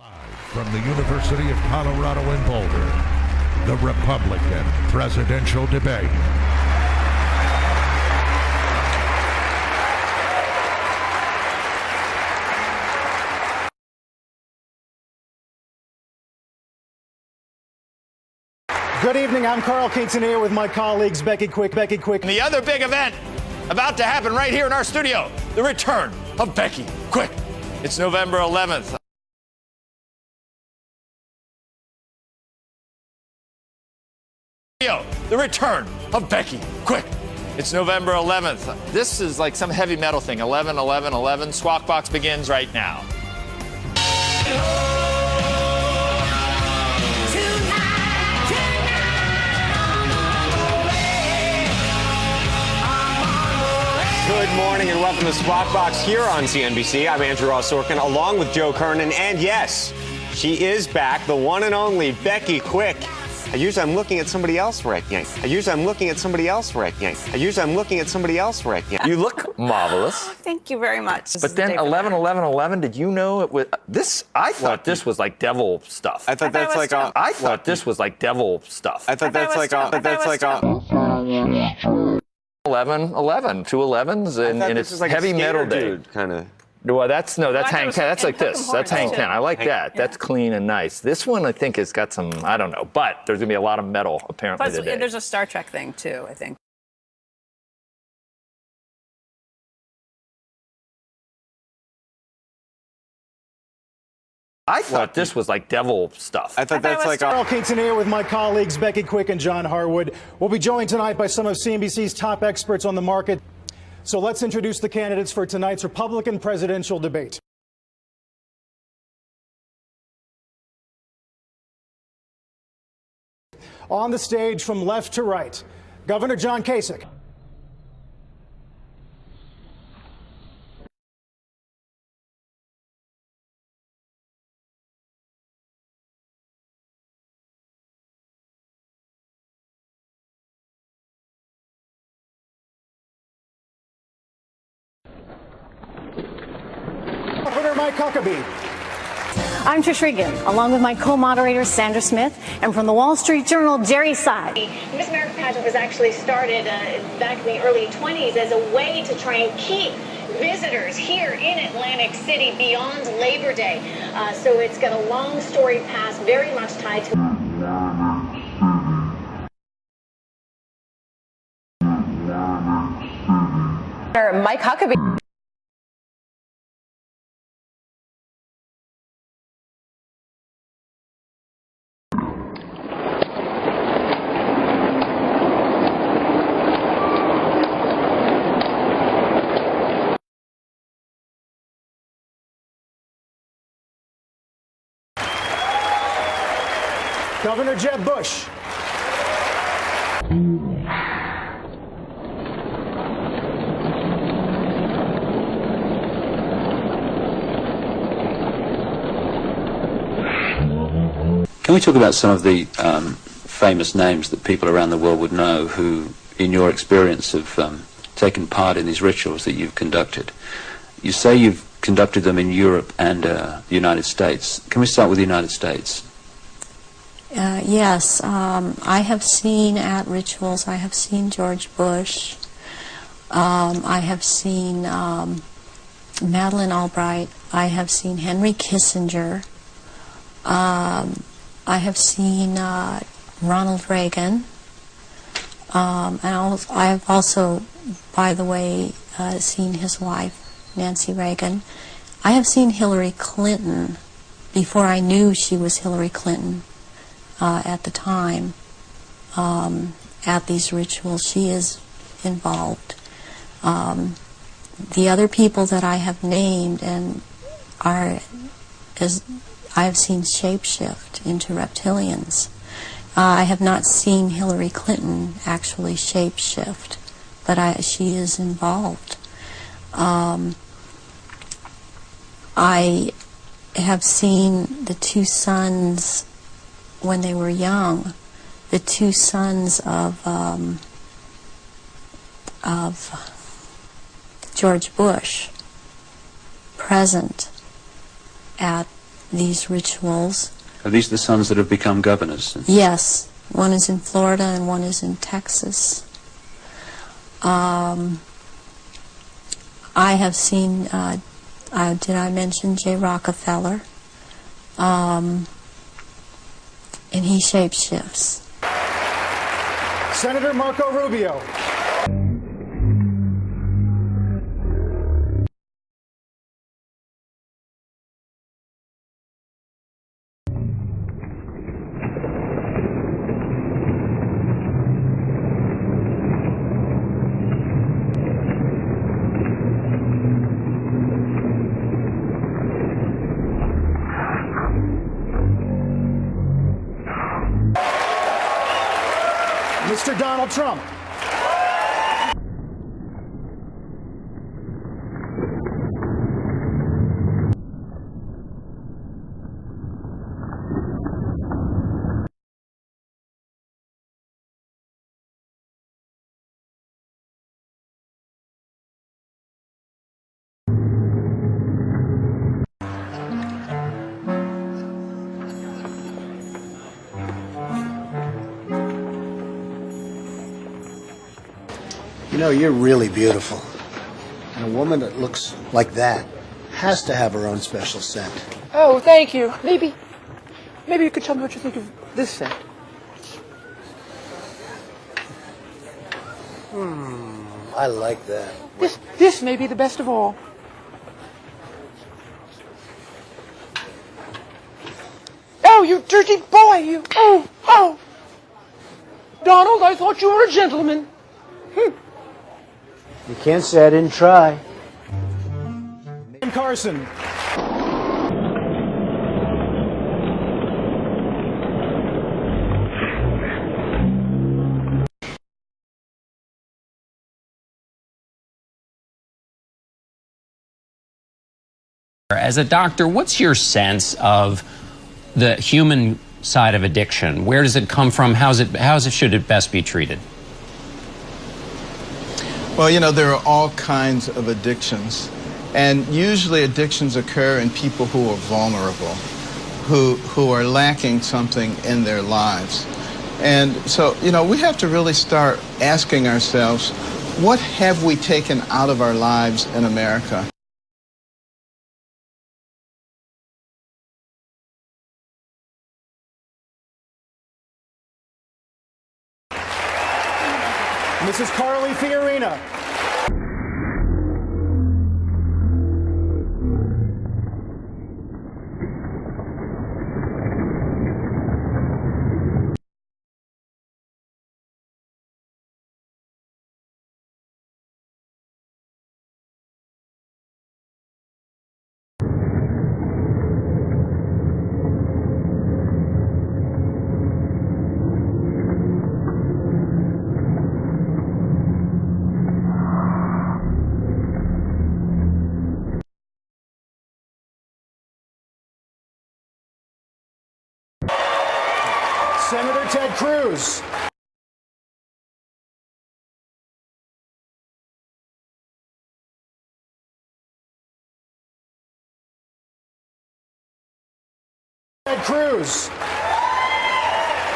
Live from the University of Colorado in Boulder, the Republican presidential debate. Good evening, I'm Carl Quintanilla with my colleagues Becky Quick. And the other big event about to happen right here in our studio, the return of Becky Quick. It's November 11th. The return of Becky Quick. It's November 11th. This is like some heavy metal thing. 11, 11, 11. Squawk Box begins right now. Good morning and welcome to Squawk Box here on CNBC. I'm Andrew Ross Sorkin along with Joe Kernan. And yes, she is back, the one and only Becky Quick. I'm looking at somebody else right now. I'm looking at somebody else right now. I'm looking at somebody else right now. You look marvelous. Oh, thank you very much. But then 11, 11, 11, did you know it was this? I thought this was like devil stuff. I thought that's like a. I thought this was like devil stuff. I thought that's like a. That's like a. 11, 11, two 11s, and it's like heavy metal day. Kind of. Well, that's Hang 10. That's like this. That's Hang 10. I like that. That's clean and nice. This one, I think, has got some, I don't know, but there's going to be a lot of metal, apparently, Plus, today. there's a Star Trek thing, too, I think. I thought this was like devil stuff. I thought that's like a. Carl Quintanilla with my colleagues Becky Quick and John Harwood. We'll be joined tonight by some of CNBC's top experts on the market. So let's introduce the candidates for tonight's Republican presidential debate. On the stage from left to right, Governor John Kasich. Governor Mike Huckabee. I'm Trish Regan, along with my co-moderator Sandra Smith, and from the Wall Street Journal, Jerry Tsai. The Miss America pageant was actually started back in the early 20s as a way to try and keep visitors here in Atlantic City beyond Labor Day. So it's got a long story past, very much tied to... Mike Huckabee. Governor Jeb Bush. Can we talk about some of the famous names that people around the world would know who, in your experience, have taken part in these rituals that you've conducted? You say you've conducted them in Europe and the United States. Can we start with the United States? Yes, I have seen at rituals, I have seen George Bush, I have seen Madeleine Albright, I have seen Henry Kissinger, I have seen Ronald Reagan, and I have also, by the way, seen his wife, Nancy Reagan. I have seen Hillary Clinton before I knew she was Hillary Clinton. At the time, at these rituals, she is involved. The other people that I have named and I have seen shapeshift into reptilians. I have not seen Hillary Clinton actually shapeshift, but she is involved. I have seen the two sons when they were young, the two sons of George Bush present at these rituals. Are these the sons that have become governors? Yes, one is in Florida and one is in Texas. I have seen, did I mention Jay Rockefeller? And he shapeshifts. Senator Marco Rubio. Mr. Donald Trump. You know, you're really beautiful. And a woman that looks like that has to have her own special scent. Oh, thank you. Maybe you could tell me what you think of this scent. I like that. This may be the best of all. Oh, you dirty boy, you. Oh. Donald, I thought you were a gentleman. You can't say I didn't try. Ben Carson. As a doctor, what's your sense of the human side of addiction? Where does it come from? Should it best be treated? Well, you know, there are all kinds of addictions, and usually addictions occur in people who are vulnerable, who are lacking something in their lives. And so, you know, we have to really start asking ourselves, what have we taken out of our lives in America? Mrs. Carly Fiorina. Senator Ted Cruz. Ted Cruz.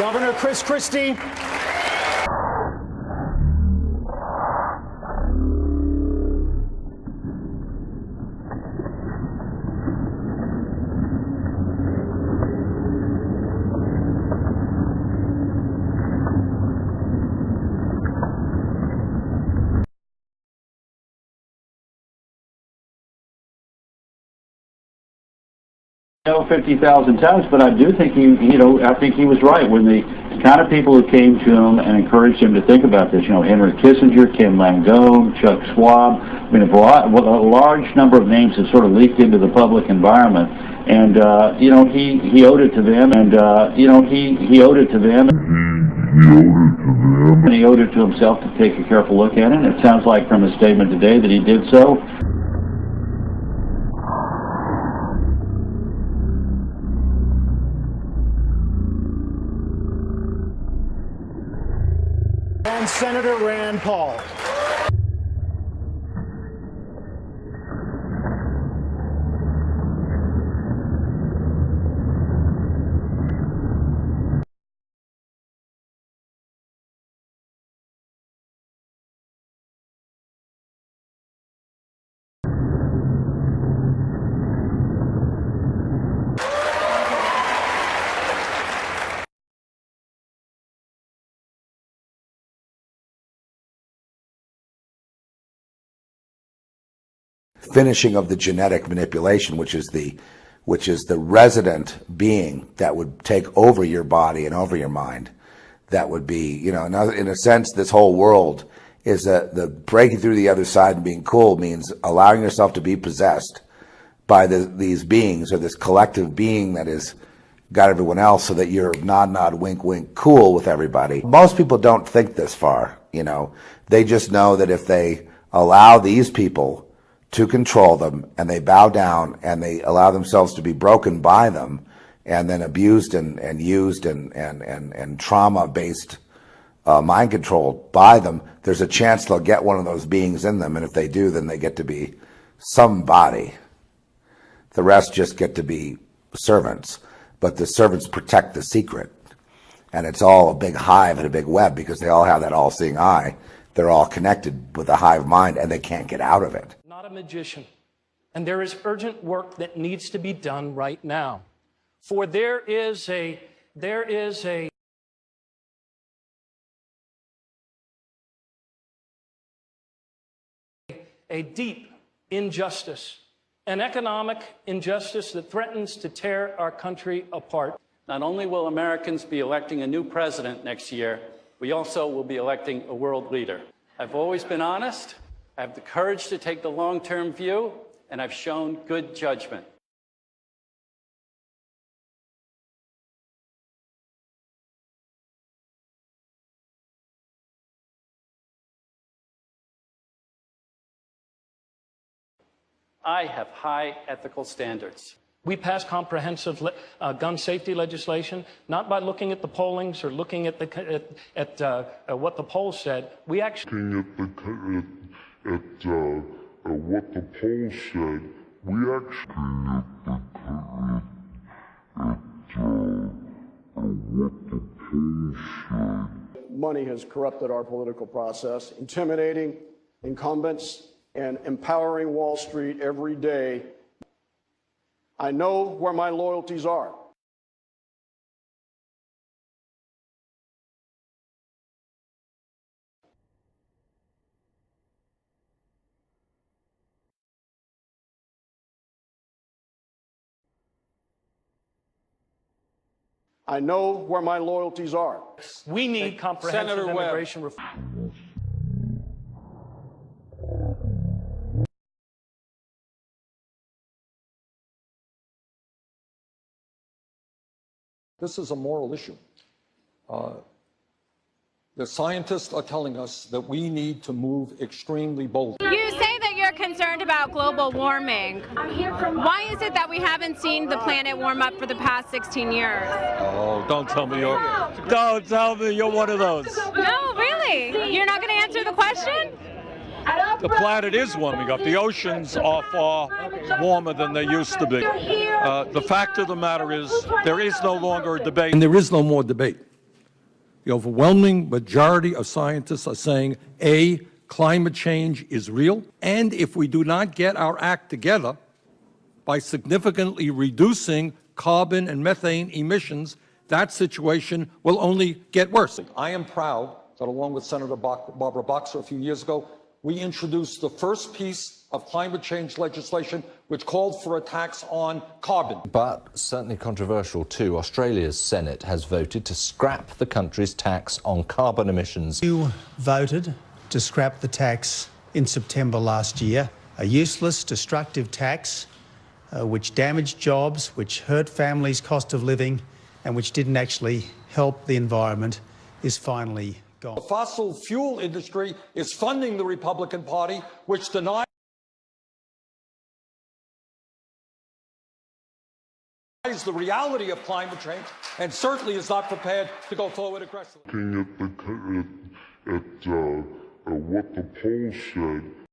Governor Chris Christie. know 50,000 times, but I do think I think he was right when the kind of people who came to him and encouraged him to think about this. Henry Kissinger, Ken Langone, Chuck Schwab. I mean, a large number of names have sort of leaked into the public environment, and he owed it to them, and he owed it to them. And he owed it to himself to take a careful look at it. And it sounds like from his statement today that he did so. And Senator Rand Paul. finishing of the genetic manipulation, which is the resident being that would take over your body and over your mind. That would be, you know, in a sense, this whole world is that the breaking through the other side and being cool means allowing yourself to be possessed by these beings, or this collective being that is got everyone else, so that you're nod, wink, wink, cool with everybody. Most people don't think this far, you know. They just know that if they allow these people to control them, and they bow down, and they allow themselves to be broken by them, and then abused and used and trauma-based mind controlled by them, there's a chance they'll get one of those beings in them, and if they do, then they get to be somebody. The rest just get to be servants, but the servants protect the secret, and it's all a big hive and a big web, because they all have that all-seeing eye. They're all connected with a hive mind, and they can't get out of it. Not a magician, and there is urgent work that needs to be done right now. For there is a deep injustice, an economic injustice that threatens to tear our country apart. Not only will Americans be electing a new president next year, we also will be electing a world leader. I've always been honest, I have the courage to take the long-term view, and I've shown good judgment. I have high ethical standards. We passed comprehensive gun safety legislation, not by looking at the pollings or looking at what the polls said. We actually looking at what the polls said. We actually what the polls said. Money has corrupted our political process, intimidating incumbents and empowering Wall Street every day. I know where my loyalties are. I know where my loyalties are. We need comprehensive immigration reform. This is a moral issue. The scientists are telling us that we need to move extremely boldly. You say that you're concerned about global warming. Why is it that we haven't seen the planet warm up for the past 16 years? Oh, don't tell me you're one of those. No, really? You're not going to answer the question? The planet is warming up. The oceans are far warmer than they used to be. The fact of the matter is, there is no longer a debate. And there is no more debate. The overwhelming majority of scientists are saying, A, climate change is real, and if we do not get our act together by significantly reducing carbon and methane emissions, that situation will only get worse. I am proud that along with Senator Barbara Boxer a few years ago, we introduced the first piece of climate change legislation which called for a tax on carbon. But certainly controversial too. Australia's Senate has voted to scrap the country's tax on carbon emissions. You voted to scrap the tax in September last year, a useless, destructive tax which damaged jobs, which hurt families' cost of living, and which didn't actually help the environment, is finally gone. The fossil fuel industry is funding the Republican Party, which denies the reality of climate change and certainly is not prepared to go forward aggressively. Looking at what the polls said.